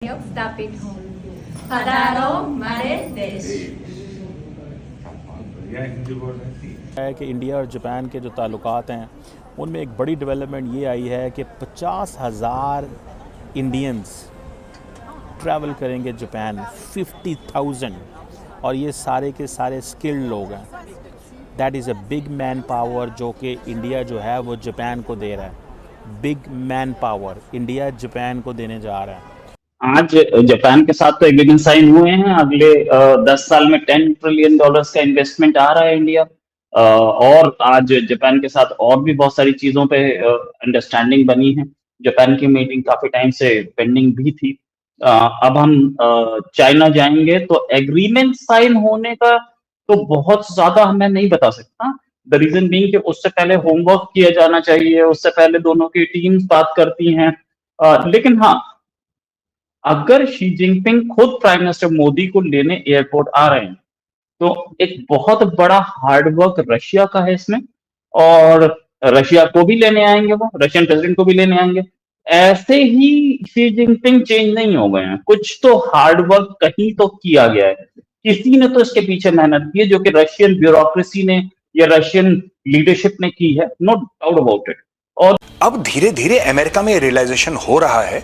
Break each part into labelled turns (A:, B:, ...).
A: स्थापित हो। पधारो हमारे देश।
B: है कि इंडिया और जापान के जो ताल्लुकात हैं उनमें एक बड़ी डेवलपमेंट ये आई है कि 50,000 इंडियंस ट्रैवल करेंगे जापान, 50,000, और ये सारे के सारे स्किल्ड लोग हैं। That is a big man power जो कि इंडिया जो है वो जापान को दे रहा है। Big man power India Japan को देने जा रहा है।
C: आज जापान के साथ तो एग्रीमेंट साइन हुए हैं। अगले 10 साल में $10 ट्रिलियन का इन्वेस्टमेंट आ रहा है इंडिया। और आज जापान के साथ और भी बहुत सारी चीजों पे अंडरस्टैंडिंग बनी है। जापान की मीटिंग काफी टाइम से पेंडिंग भी थी। अब हम चाइना जाएंगे तो एग्रीमेंट साइन होने का तो बहुत ज्यादा मैं नहीं बता सकता। द रीजन बीइंग कि उससे पहले होमवर्क किया जाना चाहिए, उससे पहले दोनों की टीम्स बात करती हैं। लेकिन हाँ, अगर शी जिनपिंग खुद प्राइम मिनिस्टर मोदी को लेने एयरपोर्ट आ रहे हैं तो एक बहुत बड़ा हार्डवर्क रशिया का है इसमें। और रशिया को भी लेने आएंगे, वो रशियन प्रेसिडेंट को भी लेने आएंगे। ऐसे ही शी जिनपिंग चेंज नहीं हो गए हैं, कुछ तो हार्डवर्क कहीं तो किया गया है। किसी ने तो इसके पीछे मेहनत की है, जो कि रशियन ब्यूरोक्रेसी ने या रशियन लीडरशिप ने की है, नो डाउट अबाउट इट। और
D: अब धीरे धीरे अमेरिका में रियलाइजेशन हो रहा है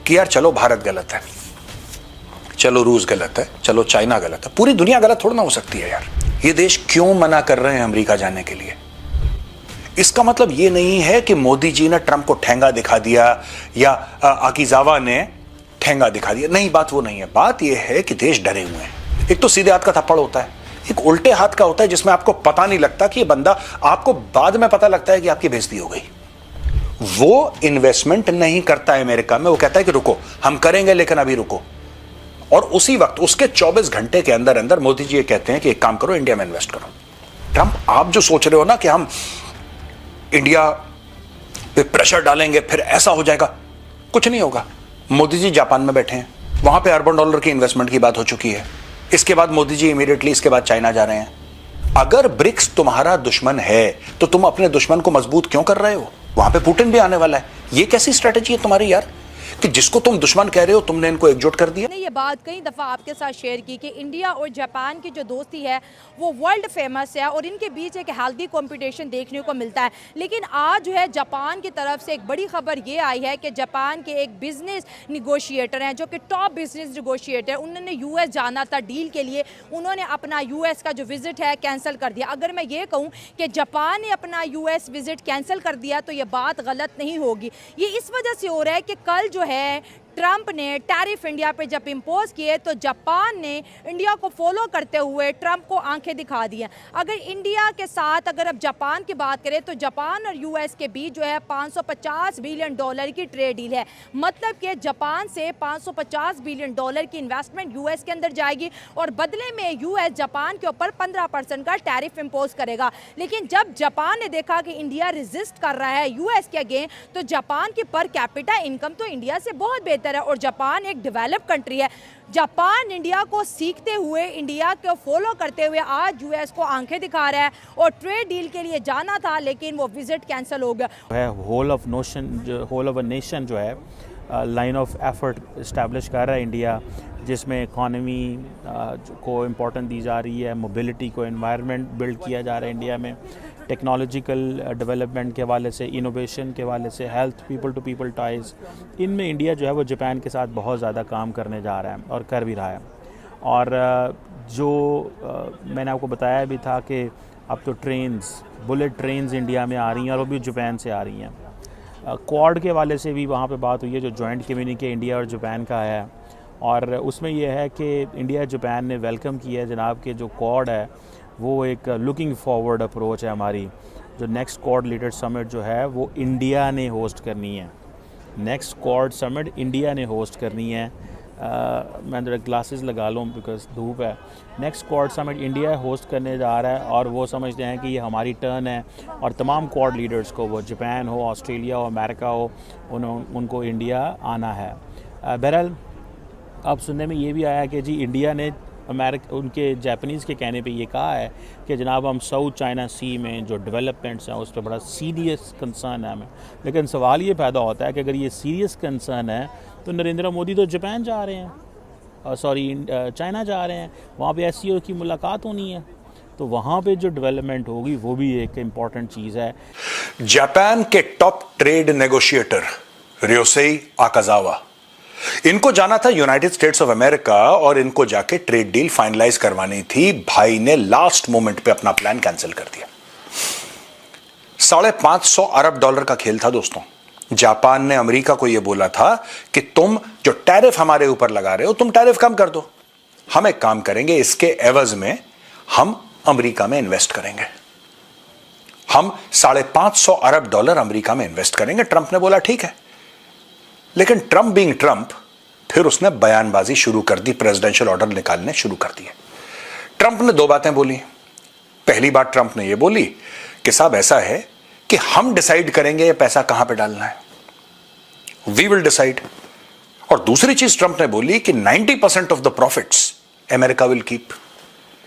D: कि यार चलो भारत गलत है, चलो रूस गलत है, चलो चाइना गलत है, पूरी दुनिया गलत थोड़ा ना हो सकती है यार। ये देश क्यों मना कर रहे हैं अमेरिका जाने के लिए? इसका मतलब ये नहीं है कि मोदी जी ने ट्रंप को ठेंगा दिखा दिया या आकिजावा ने ठेंगा दिखा दिया। नहीं, बात वो नहीं है। बात ये है कि देश डरे हुए हैं। एक तो सीधे हाथ का थप्पड़ होता है, एक उल्टे हाथ का होता है जिसमें आपको पता नहीं लगता कि ये बंदा, आपको बाद में पता लगता है कि आपकी बेइज्जती हो गई। वो इन्वेस्टमेंट नहीं करता है अमेरिका में, वो कहता है कि रुको, हम करेंगे लेकिन अभी रुको। और उसी वक्त उसके 24 घंटे के अंदर अंदर मोदी जी ये कहते हैं कि एक काम करो, इंडिया में इन्वेस्ट करो। ट्रंप, आप जो सोच रहे हो ना कि हम इंडिया पे प्रेशर डालेंगे फिर ऐसा हो जाएगा, कुछ नहीं होगा। मोदी जी जापान में बैठे हैं, वहां पे अरबों डॉलर की इन्वेस्टमेंट की बात हो चुकी है। इसके बाद मोदी जी इमीडिएटली इसके बाद चाइना जा रहे हैं। अगर ब्रिक्स तुम्हारा दुश्मन है तो तुम अपने दुश्मन को मजबूत क्यों कर रहे हो? वहां पे पुतिन भी आने वाला है। ये कैसी स्ट्रेटेजी है तुम्हारी यार, कि जिसको तुम दुश्मन कह रहे हो तुमने इनको एकजुट कर दिया।
E: ये बात कई दफ़ा आपके साथ शेयर की कि इंडिया और जापान की जो दोस्ती है वो वर्ल्ड फेमस है और इनके बीच एक हेल्दी कंपटीशन देखने को मिलता है। लेकिन आज जो है जापान की तरफ से एक बड़ी खबर ये आई है कि जापान के एक बिजनेस निगोशिएटर हैं जो कि टॉप बिजनेस निगोशिएटर, उन्होंने यूएस जाना था डील के लिए, उन्होंने अपना यूएस का जो विजिट है कैंसिल कर दिया। अगर मैं ये कहूँ कि जापान ने अपना यूएस विजिट कैंसिल कर दिया तो ये बात गलत नहीं होगी। ये इस वजह से हो रहा है कि कल जो है ट्रंप ने टैरिफ इंडिया पे जब इम्पोज किए तो जापान ने इंडिया को फॉलो करते हुए ट्रंप को आंखें दिखा दी हैं। अगर इंडिया के साथ अगर अब जापान की बात करें तो जापान और यूएस के बीच जो है $550 बिलियन की ट्रेड डील है। मतलब कि जापान से $550 बिलियन की इन्वेस्टमेंट यूएस के अंदर जाएगी और बदले में यूएस जापान के ऊपर 15% का टैरिफ इम्पोज करेगा। लेकिन जब जापान ने देखा कि इंडिया रेजिस्ट कर रहा है यूएस के अगेंस्ट, तो जापान की पर कैपिटा इनकम तो इंडिया से बहुत बेहतर है और जापान एक डेवलप कंट्री है। जापान इंडिया को सीखते हुए, इंडिया को फॉलो करते हुए आज यूएस को आंखें दिखा रहा है और ट्रेड डील के लिए जाना था लेकिन वो विजिट कैंसिल हो गया।
B: होल ऑफ अ नेशन जो है लाइन ऑफ एफर्ट इस्टेब्लिश कर रहा है इंडिया, जिसमें इकॉनमी को इम्पोर्टेंस दी जा रही है, मोबिलिटी को, एनवायरनमेंट बिल्ड किया जा रहा है इंडिया में, टेक्नोलॉजिकल डेवलपमेंट के हवाले से, इनोवेशन के हवाले से, health, people to people toys, इनमें इंडिया जो है वो जापान के साथ बहुत ज़्यादा काम करने जा रहा है और कर भी रहा है। और मैंने आपको बताया भी था कि अब तो बुलेट ट्रेन्स इंडिया में आ रही हैं और वो भी जापान से आ रही हैं। क्वाड के वाले से भी वहाँ पे बात हुई है, जो जॉइंट कम्युनिके इंडिया और जापान का है, और उसमें यह है कि इंडिया जापान ने वेलकम किया है जनाब कि जो क्वाड है वो एक लुकिंग फॉरवर्ड अप्रोच है हमारी। जो नेक्स्ट क्वाड लीडर समिट जो है वो इंडिया ने होस्ट करनी है। नेक्स्ट क्वाड समिट इंडिया ने होस्ट करनी है। मैं जरा ग्लासेस लगा लूँ बिकॉज धूप है। Next quad summit India host करने जा रहा है और वो समझते हैं कि ये हमारी टर्न है और तमाम क्वाड लीडर्स को, वो जापान हो, ऑस्ट्रेलिया हो, अमेरिका हो, उनको इंडिया आना है। बहरहाल अब सुनने में ये भी आया कि जी इंडिया ने उनके जापानीज़ के कहने पे ये कहा है कि जनाब हम साउथ चाइना सी में जो डेवलपमेंट्स हैं उस पर बड़ा सीरियस कंसर्न है हमें। लेकिन सवाल ये पैदा होता है कि अगर ये सीरियस कंसर्न है तो नरेंद्र मोदी तो जापान जा रहे हैं, चाइना जा रहे हैं, वहाँ पे SCO की मुलाकात होनी है, तो वहाँ पे जो डेवलपमेंट होगी वो भी एक इम्पॉर्टेंट चीज़ है।
D: जापान के टॉप ट्रेड नेगोशिएटर रियोसेई आकाजावा, इनको जाना था यूनाइटेड स्टेट्स ऑफ अमेरिका और इनको जाके ट्रेड डील फाइनलाइज करवानी थी। भाई ने लास्ट मोमेंट पे अपना प्लान कैंसिल कर दिया। $550 अरब का खेल था दोस्तों। जापान ने अमेरिका को यह बोला था कि तुम जो टैरिफ हमारे ऊपर लगा रहे हो तुम टैरिफ कम कर दो, हम एक काम करेंगे, इसके एवज में हम अमेरिका में इन्वेस्ट करेंगे, हम $550 अरब अमेरिका में इन्वेस्ट करेंगे। ट्रंप ने बोला ठीक है, लेकिन ट्रंप बीइंग ट्रंप फिर उसने बयानबाजी शुरू कर दी, प्रेसिडेंशियल ऑर्डर निकालने शुरू कर दिए। ट्रंप ने 2 बातें बोली। पहली बात ट्रंप ने यह बोली कि साहब ऐसा है कि हम डिसाइड करेंगे ये पैसा कहां पे डालना है, वी विल डिसाइड। और दूसरी चीज ट्रंप ने बोली कि 90% of the profits America will keep,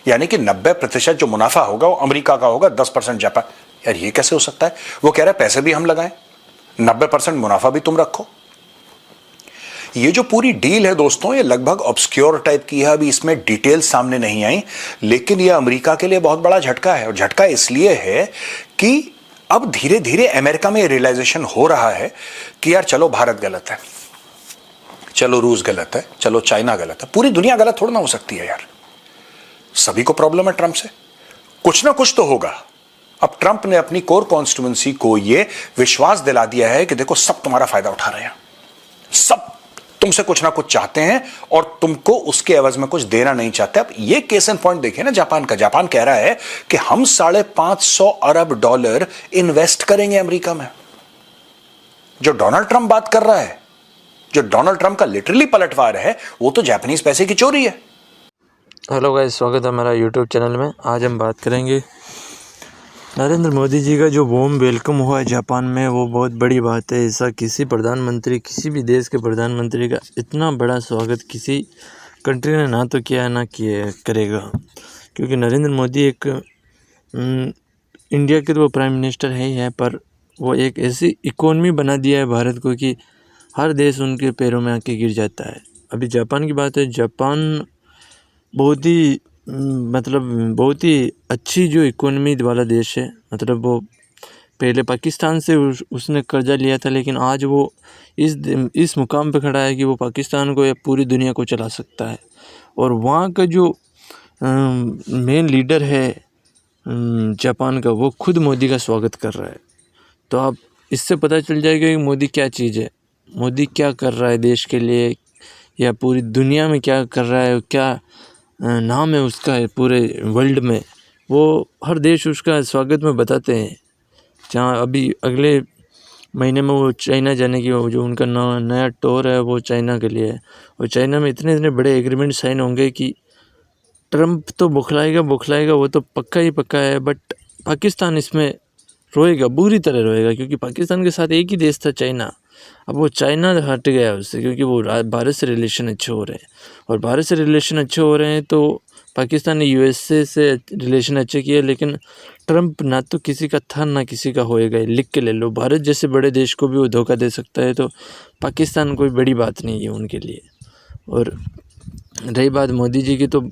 D: यानी कि 90% जो मुनाफा होगा वो अमेरिका का होगा, 10% जापान। यार ये कैसे हो सकता है? वो कह रहा है पैसे भी हम लगाएं, 90% मुनाफा भी तुम रखो। ये जो पूरी डील है दोस्तों, ये लगभग ऑब्सक्योर टाइप की है, अभी इसमें डिटेल सामने नहीं आई, लेकिन ये अमेरिका के लिए बहुत बड़ा झटका है। और झटका इसलिए है कि अब धीरे धीरे अमेरिका में रियलाइजेशन हो रहा है कि यार चलो भारत गलत है, चलो रूस गलत है, चलो चाइना गलत है, पूरी दुनिया गलत थोड़ा ना हो सकती है यार। सभी को प्रॉब्लम है ट्रंप से, कुछ ना कुछ तो होगा। अब ट्रंप ने अपनी कोर कॉन्स्टिट्यूएंसी को यह विश्वास दिला दिया है कि देखो सब तुम्हारा फायदा उठा रहे हैं, सब तुमसे कुछ ना कुछ चाहते हैं और तुमको उसके एवज में कुछ देना नहीं चाहते। अब ये केस एंड पॉइंट देखिए ना जापान का। जापान कह रहा है कि हम $550 अरब इन्वेस्ट करेंगे अमेरिका में। जो डोनाल्ड ट्रंप बात कर रहा है, जो डोनाल्ड ट्रंप का लिटरली पलटवार है, वो तो जापानीज पैसे की चोरी है।
F: हेलो गाइस, स्वागत है हमारा यूट्यूब चैनल में। आज हम बात करेंगे नरेंद्र मोदी जी का जो वार्म वेलकम हुआ है जापान में, वो बहुत बड़ी बात है। ऐसा किसी प्रधानमंत्री, किसी भी देश के प्रधानमंत्री का इतना बड़ा स्वागत किसी कंट्री ने ना तो किया ना किया करेगा, क्योंकि नरेंद्र मोदी एक इंडिया के तो वो प्राइम मिनिस्टर है ही है, पर वो एक ऐसी इकोनॉमी बना दिया है भारत को कि हर देश उनके पैरों में आके गिर जाता है। अभी जापान की बात है, जापान बहुत ही अच्छी जो इकोनॉमी वाला देश है। मतलब वो पहले पाकिस्तान से उसने कर्जा लिया था, लेकिन आज वो इस मुकाम पे खड़ा है कि वो पाकिस्तान को या पूरी दुनिया को चला सकता है। और वहाँ का जो मेन लीडर है जापान का, वो खुद मोदी का स्वागत कर रहा है। तो आप इससे पता चल जाएगा कि मोदी क्या चीज़ है, मोदी क्या कर रहा है देश के लिए या पूरी दुनिया में क्या कर रहा है, क्या नाम है उसका है पूरे वर्ल्ड में। वो हर देश उसका स्वागत में बताते हैं। जहाँ अभी अगले महीने में वो चाइना जाने की, वो जो उनका नया टूर है वो चाइना के लिए है। और चाइना में इतने बड़े एग्रीमेंट साइन होंगे कि ट्रंप तो बौखलाएगा, वो तो पक्का ही पक्का है। बट पाकिस्तान इसमें रोएगा, बुरी तरह रोएगा, क्योंकि पाकिस्तान के साथ एक ही देश था चाइना। अब वो चाइना हट गया उससे, क्योंकि वो भारत से रिलेशन अच्छे हो रहे हैं। और भारत से रिलेशन अच्छे हो रहे हैं तो पाकिस्तान ने USA से रिलेशन अच्छे किए, लेकिन ट्रंप ना तो किसी का था ना किसी का होएगा। लिख के ले लो, भारत जैसे बड़े देश को भी वो धोखा दे सकता है, तो पाकिस्तान कोई बड़ी बात नहीं है उनके लिए। और रही बात मोदी जी की, तो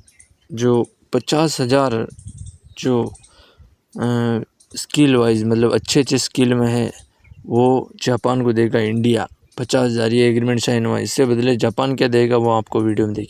F: जो 50,000 जो स्किल वाइज, मतलब अच्छे स्किल में है, वो जापान को देगा इंडिया 50,000। ये एग्रीमेंट साइन हुआ, इससे बदले जापान क्या देगा वो आपको वीडियो में देखिए।